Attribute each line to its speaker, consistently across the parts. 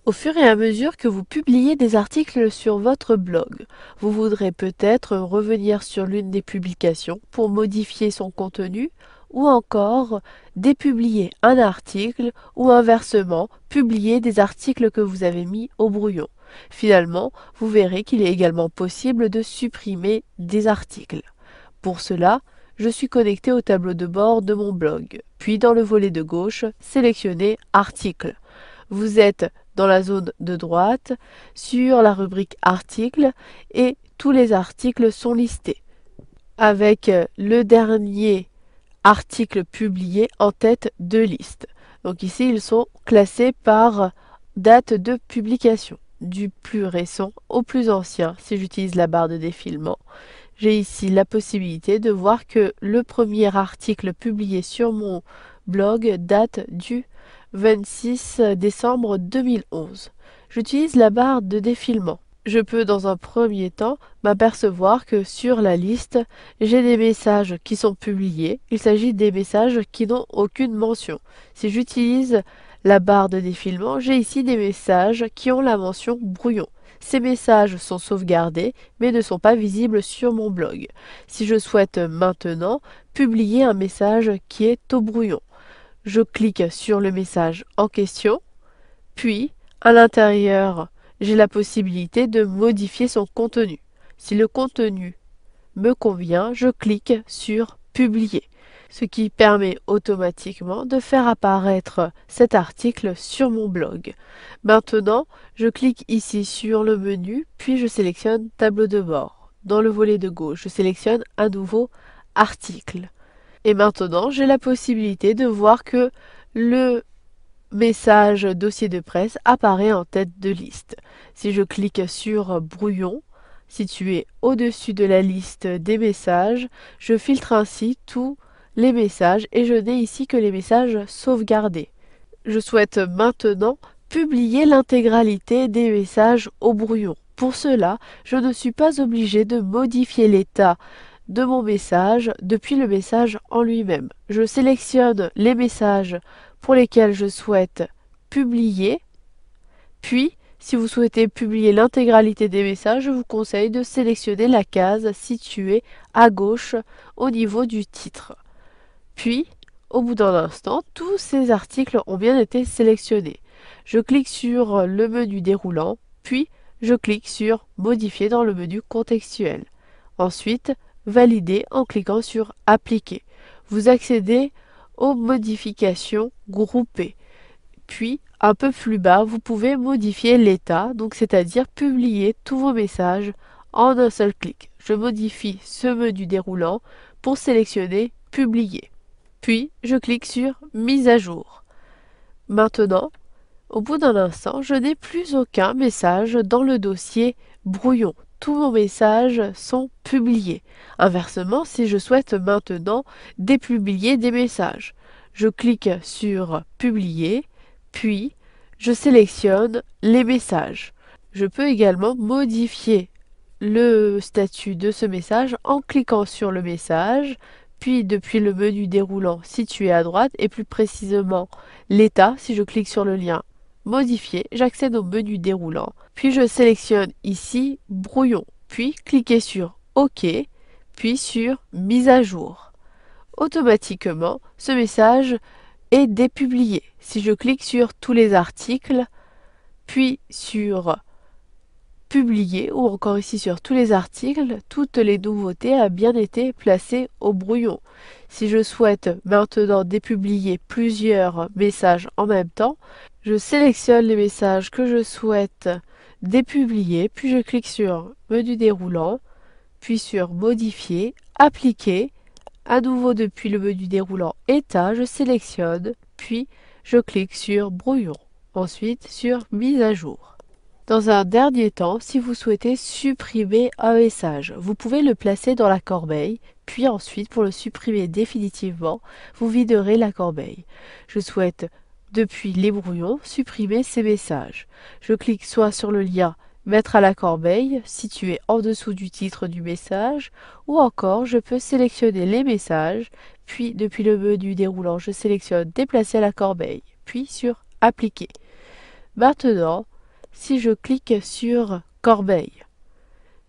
Speaker 1: Au fur et à mesure que vous publiez des articles sur votre blog, vous voudrez peut-être revenir sur l'une des publications pour modifier son contenu ou encore dépublier un article ou inversement publier des articles que vous avez mis au brouillon. Finalement, vous verrez qu'il est également possible de supprimer des articles. Pour cela, je suis connecté au tableau de bord de mon blog, puis dans le volet de gauche, sélectionnez Articles. Vous êtes dans la zone de droite sur la rubrique Articles et tous les articles sont listés avec le dernier article publié en tête de liste. Donc ici, ils sont classés par date de publication, du plus récent au plus ancien si j'utilise la barre de défilement. J'ai ici la possibilité de voir que le premier article publié sur mon blog date du 26 décembre 2011. J'utilise la barre de défilement. Je peux dans un premier temps m'apercevoir que sur la liste, j'ai des messages qui sont publiés. Il s'agit des messages qui n'ont aucune mention. Si j'utilise la barre de défilement, j'ai ici des messages qui ont la mention brouillon. Ces messages sont sauvegardés mais ne sont pas visibles sur mon blog. Si je souhaite maintenant publier un message qui est au brouillon, je clique sur le message en question, puis à l'intérieur, j'ai la possibilité de modifier son contenu. Si le contenu me convient, je clique sur Publier, ce qui permet automatiquement de faire apparaître cet article sur mon blog. Maintenant, je clique ici sur le menu, puis je sélectionne Tableau de bord. Dans le volet de gauche, je sélectionne un nouveau article. Et maintenant, j'ai la possibilité de voir que le message dossier de presse apparaît en tête de liste. Si je clique sur Brouillon, situé au-dessus de la liste des messages, je filtre ainsi tous les messages et je n'ai ici que les messages sauvegardés. Je souhaite maintenant publier l'intégralité des messages au brouillon. Pour cela, je ne suis pas obligé de modifier l'état de mon message depuis le message en lui-même. Je sélectionne les messages pour lesquels je souhaite publier, puis si vous souhaitez publier l'intégralité des messages, je vous conseille de sélectionner la case située à gauche au niveau du titre. Puis, au bout d'un instant, tous ces articles ont bien été sélectionnés. Je clique sur le menu déroulant, puis je clique sur Modifier dans le menu contextuel. Ensuite, Valider en cliquant sur Appliquer. Vous accédez aux modifications groupées. Puis, un peu plus bas, vous pouvez modifier l'état, donc c'est-à-dire publier tous vos messages en un seul clic. Je modifie ce menu déroulant pour sélectionner Publier. Puis, je clique sur Mise à jour. Maintenant, au bout d'un instant, je n'ai plus aucun message dans le dossier brouillon. Tous vos messages sont publiés. Inversement, si je souhaite maintenant dépublier des messages, je clique sur Publier, puis je sélectionne les messages. Je peux également modifier le statut de ce message en cliquant sur le message, puis depuis le menu déroulant situé à droite et plus précisément l'état, si je clique sur le lien Modifier, j'accède au menu déroulant, puis je sélectionne ici Brouillon, puis cliquez sur OK, puis sur Mise à jour. Automatiquement, ce message est dépublié. Si je clique sur tous les articles, puis sur Publier ou encore ici sur tous les articles, toutes les nouveautés ont bien été placées au brouillon. Si je souhaite maintenant dépublier plusieurs messages en même temps, je sélectionne les messages que je souhaite dépublier, puis je clique sur Menu déroulant, puis sur Modifier, Appliquer. À nouveau depuis le menu déroulant État, je sélectionne, puis je clique sur Brouillon. Ensuite sur Mise à jour. Dans un dernier temps, si vous souhaitez supprimer un message, vous pouvez le placer dans la corbeille, puis ensuite, pour le supprimer définitivement, vous viderez la corbeille. Je souhaite, depuis les brouillons, supprimer ces messages. Je clique soit sur le lien Mettre à la corbeille, situé en dessous du titre du message, ou encore je peux sélectionner les messages, puis depuis le menu déroulant, je sélectionne Déplacer à la corbeille, puis sur Appliquer. Maintenant, si je clique sur Corbeille,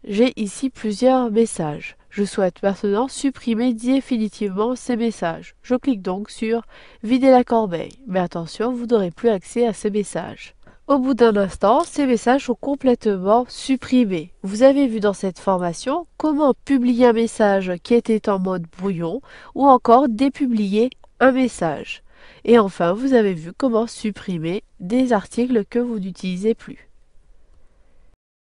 Speaker 1: j'ai ici plusieurs messages. Je souhaite maintenant supprimer définitivement ces messages. Je clique donc sur Vider la corbeille. Mais attention, vous n'aurez plus accès à ces messages. Au bout d'un instant, ces messages sont complètement supprimés. Vous avez vu dans cette formation comment publier un message qui était en mode brouillon ou encore dépublier un message. Et enfin, vous avez vu comment supprimer des articles que vous n'utilisez plus.